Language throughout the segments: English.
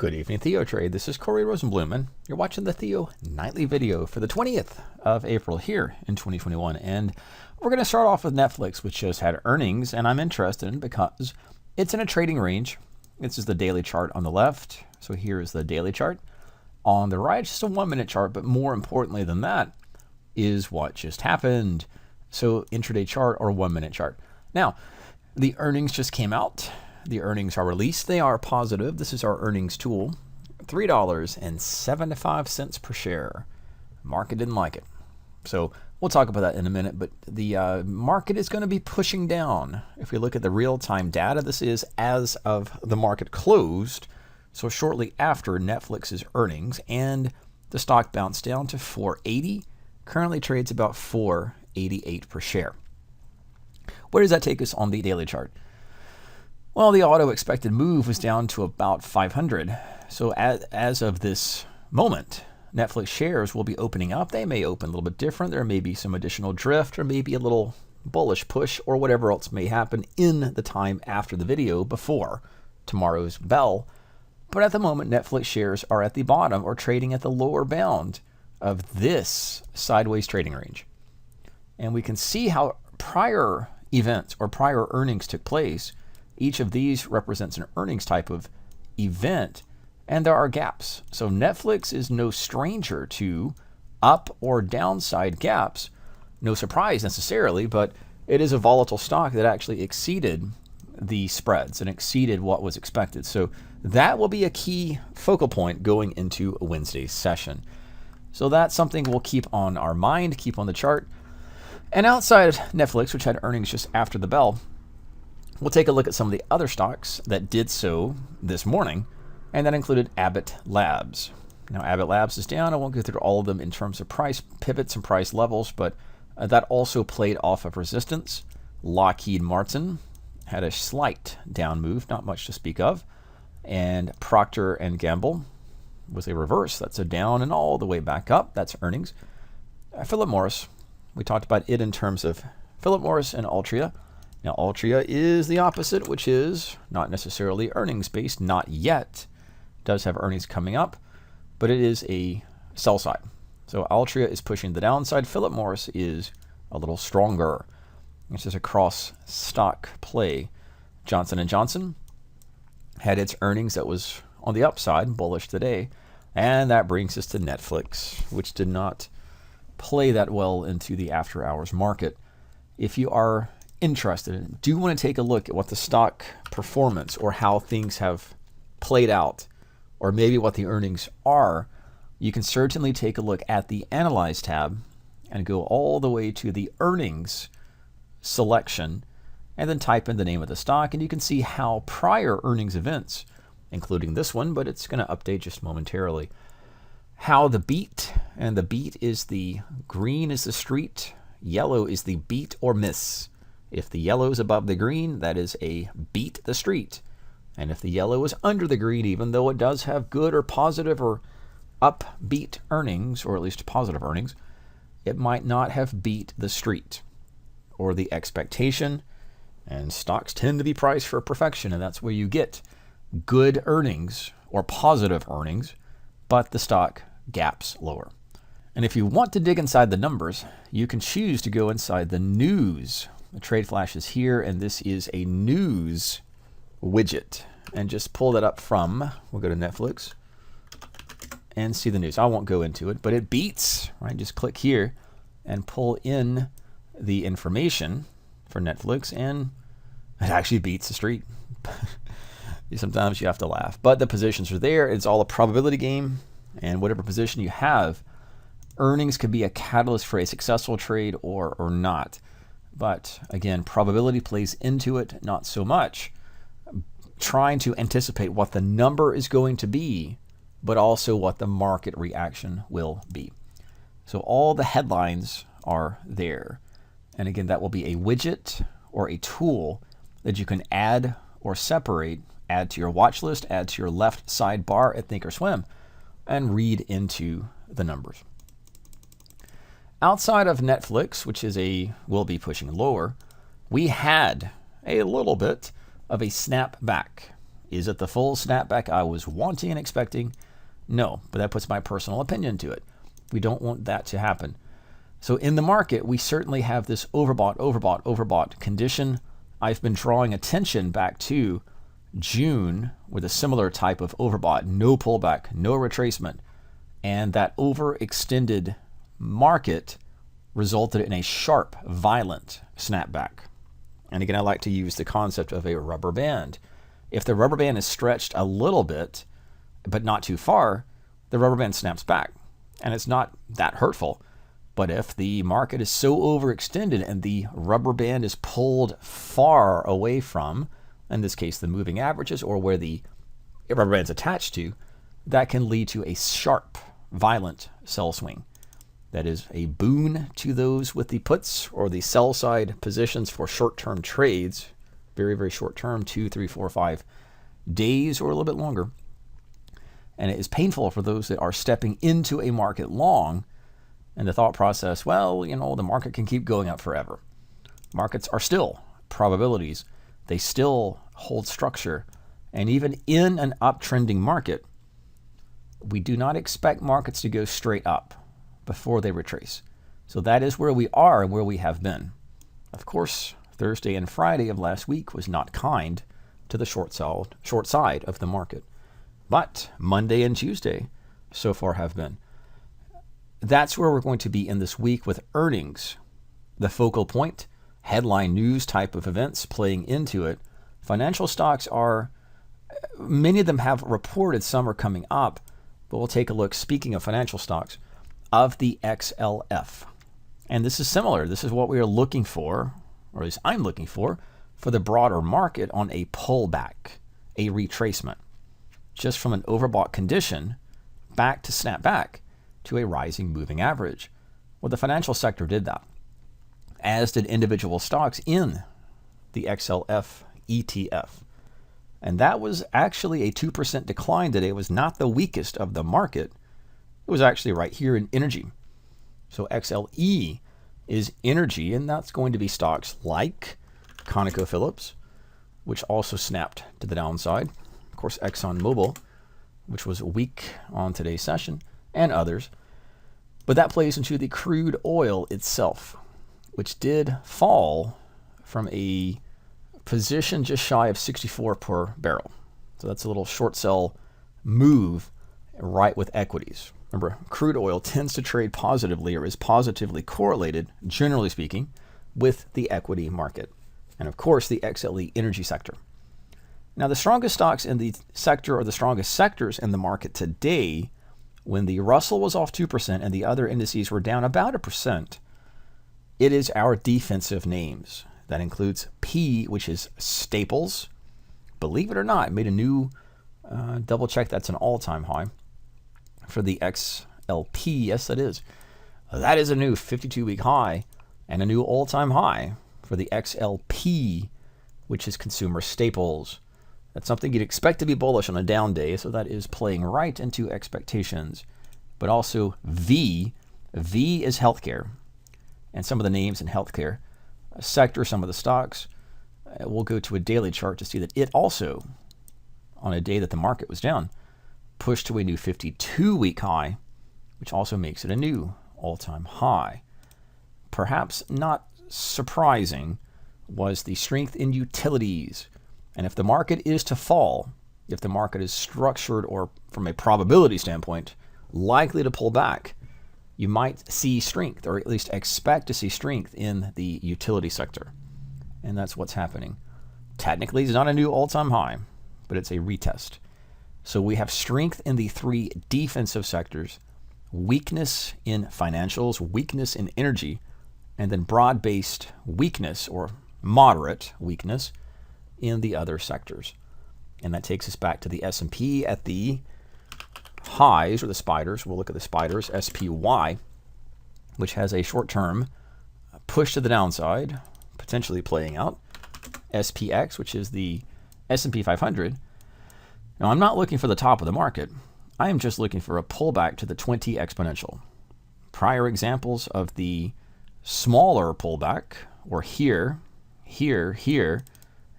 Good evening, TheoTrade. This is Corey Rosenblum, and you're watching the Theo Nightly Video for the 20th of April here in 2021. And we're going to start off with Netflix, which just had earnings, and I'm interested in because it's in a trading range. This is the daily chart on the left. So here's the daily chart. On the right, just a 1-minute chart, but more importantly than that is what just happened. So intraday chart or 1-minute chart. Now, the earnings just came out. The earnings are released. They are positive. This is our earnings tool. $3.75 per share. Market didn't like it. So we'll talk about that in a minute, but the market is going to be pushing down. If we look at the real-time data, this is as of the market closed, so shortly after Netflix's earnings, and the stock bounced down to $4.80. Currently trades about $4.88 per share. Where does that take us on the daily chart? Well, the auto expected move was down to about 500. So as of this moment, Netflix shares will be opening up. They may open a little bit different. There may be some additional drift or maybe a little bullish push or whatever else may happen in the time after the video before tomorrow's bell. But at the moment, Netflix shares are at the bottom or trading at the lower bound of this sideways trading range. And we can see how prior events or prior earnings took place. Each of these represents an earnings type of event, and there are gaps. So Netflix is no stranger to up or downside gaps. No surprise necessarily, but it is a volatile stock that actually exceeded the spreads and exceeded what was expected. So that will be a key focal point going into Wednesday's session. So that's something we'll keep on our mind, keep on the chart. And outside Netflix, which had earnings just after the bell, we'll take a look at some of the other stocks that did so this morning, and that included Abbott Labs. Now, Abbott Labs is down. I won't go through all of them in terms of price pivots and price levels, but that also played off of resistance. Lockheed Martin had a slight down move, not much to speak of. And Procter & Gamble was a reverse. That's a down and all the way back up. That's earnings. Philip Morris, we talked about it in terms of Philip Morris and Altria. Now, Altria is the opposite, which is not necessarily earnings-based, not yet. It does have earnings coming up, but it is a sell side. So Altria is pushing the downside. Philip Morris is a little stronger. This is a cross-stock play. Johnson & Johnson had its earnings that was on the upside, bullish today, and that brings us to Netflix, which did not play that well into the after-hours market. If you are interested in, do you want to take a look at what the stock performance or how things have played out, or maybe what the earnings are, you can certainly take a look at the Analyze tab and go all the way to the earnings selection and then type in the name of the stock, and you can see how prior earnings events, including this one, but it's going to update just momentarily, how the beat, and the beat is the green is the street, yellow is the beat or miss. If the yellow is above the green, that is a beat the street. And if the yellow is under the green, even though it does have good or positive or upbeat earnings, or at least positive earnings, it might not have beat the street or the expectation. And stocks tend to be priced for perfection, and that's where you get good earnings or positive earnings, but the stock gaps lower. And if you want to dig inside the numbers, you can choose to go inside the news. The trade flash is here, and this is a news widget. And just pull that up from, we'll go to Netflix and see the news. I won't go into it, but it beats, right? Just click here and pull in the information for Netflix, and it actually beats the street. Sometimes you have to laugh, but the positions are there. It's all a probability game, and whatever position you have, earnings could be a catalyst for a successful trade or not. But again, probability plays into it, not so much. Trying to anticipate what the number is going to be, but also what the market reaction will be. So all the headlines are there. And again, that will be a widget or a tool that you can add or separate, add to your watch list, add to your left sidebar at thinkorswim, and read into the numbers. Outside of Netflix, which will be pushing lower, we had a little bit of a snap back. Is it the full snapback I was wanting and expecting? No, but that puts my personal opinion to it. We don't want that to happen. So in the market, we certainly have this overbought condition. I've been drawing attention back to June with a similar type of overbought, no pullback, no retracement, and that overextended market resulted in a sharp, violent snapback. And again, I like to use the concept of a rubber band. If the rubber band is stretched a little bit, but not too far, the rubber band snaps back. And it's not that hurtful. But if the market is so overextended and the rubber band is pulled far away from, in this case, the moving averages or where the rubber band is attached to, that can lead to a sharp, violent sell swing. That is a boon to those with the puts or the sell side positions for short-term trades, very, very short-term, 2, 3, 4, 5 days or a little bit longer. And it is painful for those that are stepping into a market long and the thought process, well, you know, the market can keep going up forever. Markets are still probabilities. They still hold structure. And even in an uptrending market, we do not expect markets to go straight up before they retrace. So that is where we are and where we have been. Of course, Thursday and Friday of last week was not kind to the short side of the market. But Monday and Tuesday so far have been. That's where we're going to be in this week with earnings. The focal point, headline news type of events playing into it. Financial stocks are, many of them have reported, some are coming up, but we'll take a look, speaking of financial stocks, of the XLF. And this is similar. This is what we are looking for, or at least I'm looking for the broader market on a pullback, a retracement. Just from an overbought condition back to snap back to a rising moving average. Well, the financial sector did that, as did individual stocks in the XLF ETF. And that was actually a 2% decline today. It was not the weakest of the market. It was actually right here in energy. So XLE is energy, and that's going to be stocks like ConocoPhillips, which also snapped to the downside. Of course, ExxonMobil, which was weak on today's session, and others. But that plays into the crude oil itself, which did fall from a position just shy of 64 per barrel. So that's a little short sell move right with equities. Remember, crude oil tends to trade positively or is positively correlated, generally speaking, with the equity market. And of course, the XLE energy sector. Now, the strongest stocks in the sector, or the strongest sectors in the market today, when the Russell was off 2% and the other indices were down about 1%, it is our defensive names. That includes P, which is staples. Believe it or not, made a new, double check, that's an all-time high for the XLP. Yes, that is. That is a new 52-week high and a new all-time high for the XLP, which is consumer staples. That's something you'd expect to be bullish on a down day, so that is playing right into expectations. But also V is healthcare. And some of the names in healthcare sector, some of the stocks, we'll go to a daily chart to see that it also, on a day that the market was down, pushed to a new 52-week high, which also makes it a new all-time high. Perhaps not surprising was the strength in utilities. And if the market is to fall, if the market is structured or from a probability standpoint likely to pull back, you might see strength, or at least expect to see strength in the utility sector. And that's what's happening. Technically, it's not a new all-time high, but it's a retest. So we have strength in the three defensive sectors, weakness in financials, weakness in energy, and then broad-based weakness or moderate weakness in the other sectors. And that takes us back to the S&P at the highs, or the spiders. We'll look at the spiders, SPY, which has a short-term push to the downside, potentially playing out. SPX, which is the S&P 500. Now, I'm not looking for the top of the market. I am just looking for a pullback to the 20 exponential. Prior examples of the smaller pullback, or here,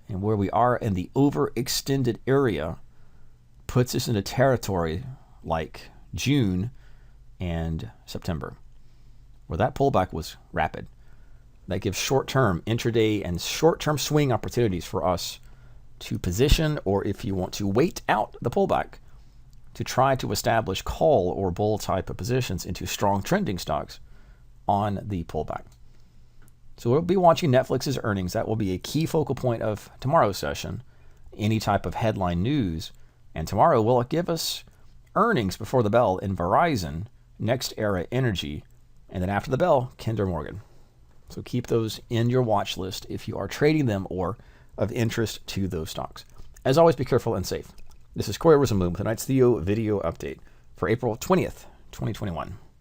And where we are in the overextended area puts us in a territory like June and September, where that pullback was rapid. That gives short-term intraday and short-term swing opportunities for us to position, or if you want to wait out the pullback, to try to establish call or bull type of positions into strong trending stocks on the pullback. So we'll be watching Netflix's earnings. That will be a key focal point of tomorrow's session. Any type of headline news. And tomorrow will give us earnings before the bell in Verizon, Next Era Energy, and then after the bell, Kinder Morgan. So keep those in your watch list if you are trading them or of interest to those stocks. As always, be careful and safe. This is Corey Rosenblum with tonight's Theo video update for April 20th, 2021.